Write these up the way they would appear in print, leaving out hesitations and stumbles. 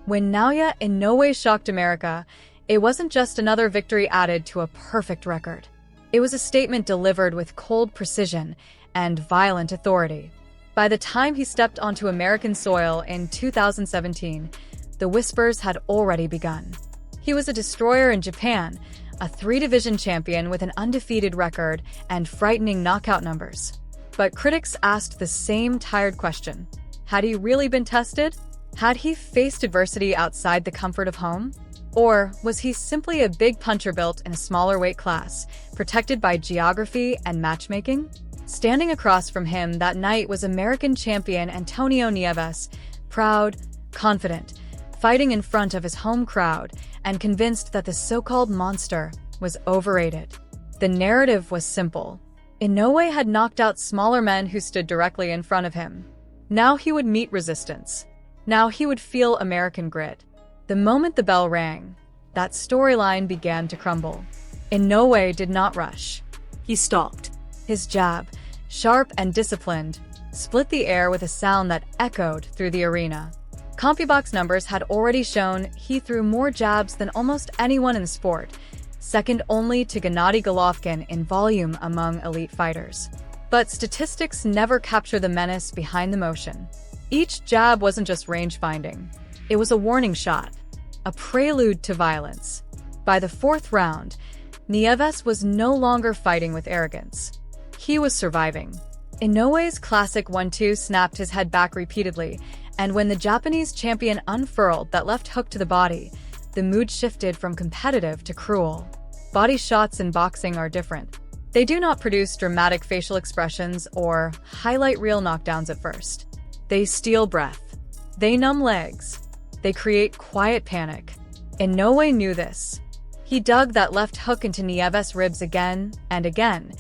When Naoya Inoue shocked America, it wasn't just another victory added to a perfect record. It was a statement delivered with cold precision and violent authority. By the time he stepped onto American soil in 2017, the whispers had already begun. He was a destroyer in Japan, a three-division champion with an undefeated record and frightening knockout numbers. But critics asked the same tired question. Had he really been tested? Had he faced adversity outside the comfort of home? Or was he simply a big puncher built in a smaller weight class, protected by geography and matchmaking? Standing across from him that night was American champion Antonio Nieves, proud, confident, fighting in front of his home crowd and convinced that the so-called monster was overrated. The narrative was simple. Inoue had knocked out smaller men who stood directly in front of him. Now he would meet resistance. Now he would feel American grit. The moment the bell rang, that storyline began to crumble. Inoue did not rush. He stalked. His jab, sharp and disciplined, split the air with a sound that echoed through the arena. Compubox numbers had already shown he threw more jabs than almost anyone in the sport, second only to Gennady Golovkin in volume among elite fighters. But statistics never capture the menace behind the motion. Each jab wasn't just range-finding. It was a warning shot, a prelude to violence. By the fourth round, Nieves was no longer fighting with arrogance. He was surviving. Inoue's classic 1-2 snapped his head back repeatedly, and when the Japanese champion unfurled that left hook to the body, the mood shifted from competitive to cruel. Body shots in boxing are different. They do not produce dramatic facial expressions or highlight real knockdowns at first. They steal breath. They numb legs. They create quiet panic. Inoue knew this. He dug that left hook into Nieves' ribs again and again,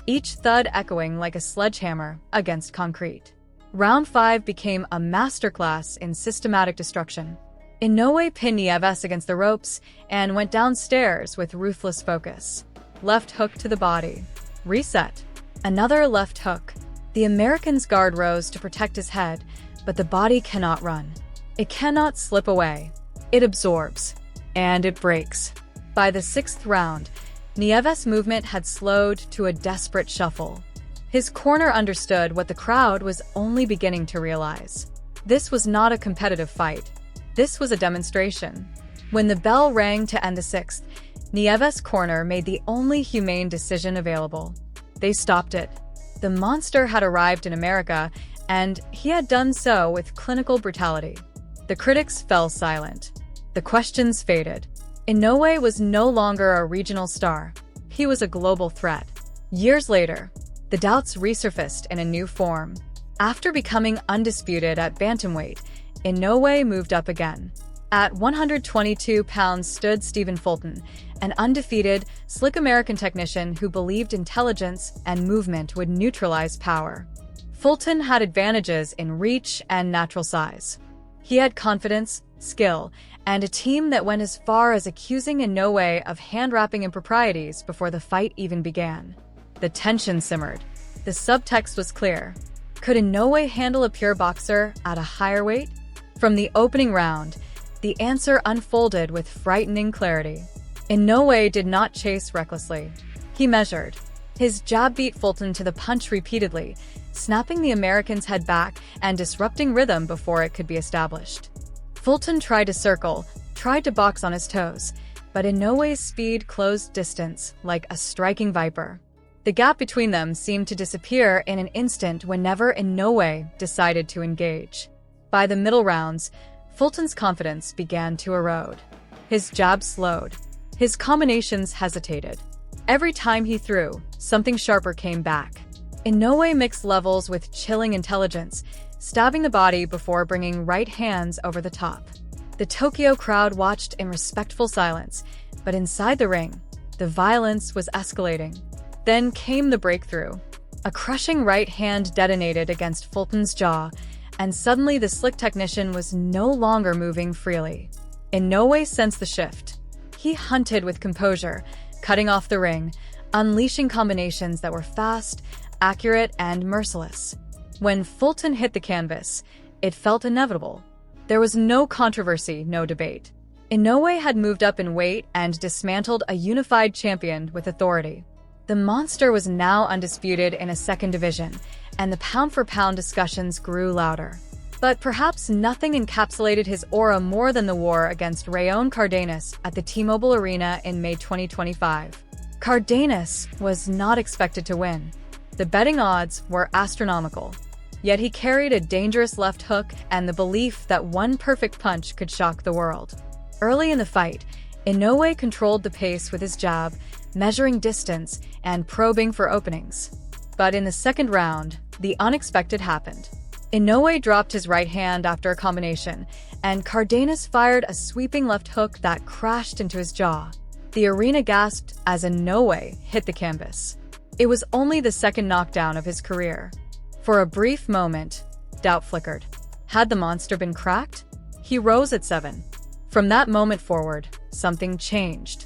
each thud echoing like a sledgehammer against concrete. Round 5 became a masterclass in systematic destruction. Inoue pinned Nieves against the ropes and went downstairs with ruthless focus. Left hook to the body. Reset. Another left hook. The American's guard rose to protect his head, but the body cannot run. It cannot slip away. It absorbs. And it breaks. By the 6th round, Nieves' movement had slowed to a desperate shuffle. His corner understood what the crowd was only beginning to realize. This was not a competitive fight. This was a demonstration. When the bell rang to end the 6th, Nieves' corner made the only humane decision available. They stopped it. The monster had arrived in America, and he had done so with clinical brutality. The critics fell silent. The questions faded. Inoue was no longer a regional star. He was a global threat. Years later, the doubts resurfaced in a new form. After becoming undisputed at bantamweight, Inoue moved up again. At 122 pounds stood Stephen Fulton, an undefeated, slick American technician who believed intelligence and movement would neutralize power. Fulton had advantages in reach and natural size. He had confidence, skill, and a team that went as far as accusing Inoue of hand-wrapping improprieties before the fight even began. The tension simmered. The subtext was clear. Could Inoue handle a pure boxer at a higher weight? From the opening round, the answer unfolded with frightening clarity. Inoue did not chase recklessly. He measured. His jab beat Fulton to the punch repeatedly, snapping the American's head back and disrupting rhythm before it could be established. Fulton tried to circle, tried to box on his toes, but Inoue's speed closed distance like a striking viper. The gap between them seemed to disappear in an instant whenever Inoue decided to engage. By the middle rounds, Fulton's confidence began to erode. His jab slowed. His combinations hesitated. Every time he threw, something sharper came back. Inoue mixed levels with chilling intelligence, stabbing the body before bringing right hands over the top. The Tokyo crowd watched in respectful silence, but inside the ring, the violence was escalating. Then came the breakthrough. A crushing right hand detonated against Fulton's jaw, and suddenly the slick technician was no longer moving freely. Inoue sensed the shift. He hunted with composure, cutting off the ring, unleashing combinations that were fast, accurate, and merciless. When Fulton hit the canvas, it felt inevitable. There was no controversy, no debate. Inoue had moved up in weight and dismantled a unified champion with authority. The monster was now undisputed in a second division, and the pound-for-pound discussions grew louder. But perhaps nothing encapsulated his aura more than the war against Rayon Cardenas at the T-Mobile Arena in May 2025. Cardenas was not expected to win. The betting odds were astronomical. Yet he carried a dangerous left hook and the belief that one perfect punch could shock the world. Early in the fight, Inoue controlled the pace with his jab, measuring distance and probing for openings. But in the second round, the unexpected happened. Inoue dropped his right hand after a combination, and Cardenas fired a sweeping left hook that crashed into his jaw. The arena gasped as Inoue hit the canvas. It was only the second knockdown of his career. For a brief moment, doubt flickered. Had the monster been cracked? He rose at 7. From that moment forward, something changed.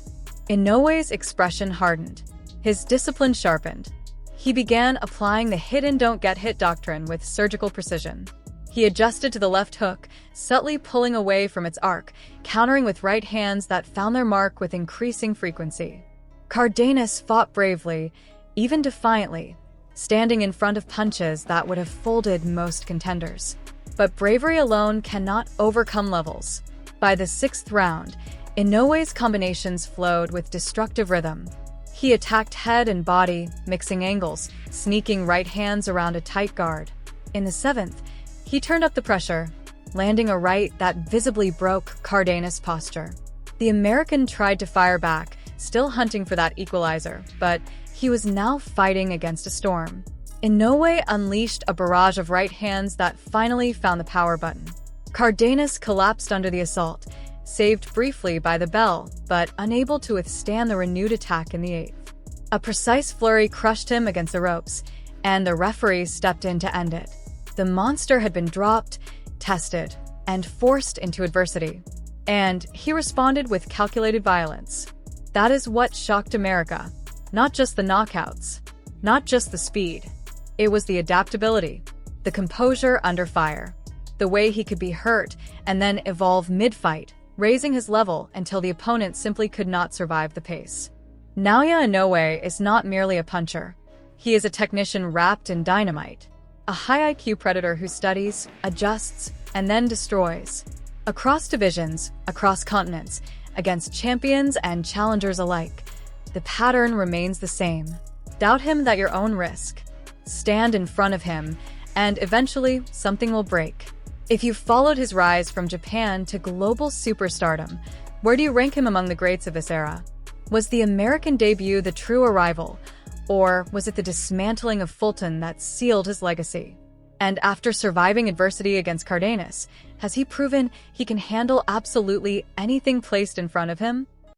Inoue's expression hardened. His discipline sharpened. He began applying the hit-and-don't-get-hit doctrine with surgical precision. He adjusted to the left hook, subtly pulling away from its arc, countering with right hands that found their mark with increasing frequency. Cardenas fought bravely, even defiantly, standing in front of punches that would have folded most contenders. But bravery alone cannot overcome levels. By the 6th round, Inoue's combinations flowed with destructive rhythm. He attacked head and body, mixing angles, sneaking right hands around a tight guard. In the 7th, he turned up the pressure, landing a right that visibly broke Cardenas' posture. The American tried to fire back, still hunting for that equalizer, but he was now fighting against a storm. Inoue unleashed a barrage of right hands that finally found the power button. Cardenas collapsed under the assault, saved briefly by the bell, but unable to withstand the renewed attack in the 8th. A precise flurry crushed him against the ropes, and the referee stepped in to end it. The monster had been dropped, tested, and forced into adversity. And he responded with calculated violence. That is what shocked America. Not just the knockouts, not just the speed. It was the adaptability, the composure under fire, the way he could be hurt and then evolve mid-fight, raising his level until the opponent simply could not survive the pace. Naoya Inoue is not merely a puncher. He is a technician wrapped in dynamite, a high IQ predator who studies, adjusts, and then destroys. Across divisions, across continents, against champions and challengers alike, the pattern remains the same. Doubt him at your own risk. Stand in front of him, and eventually something will break. If you've followed his rise from Japan to global superstardom, where do you rank him among the greats of this era? Was the American debut the true arrival, or was it the dismantling of Fulton that sealed his legacy? And after surviving adversity against Cardenas, has he proven he can handle absolutely anything placed in front of him?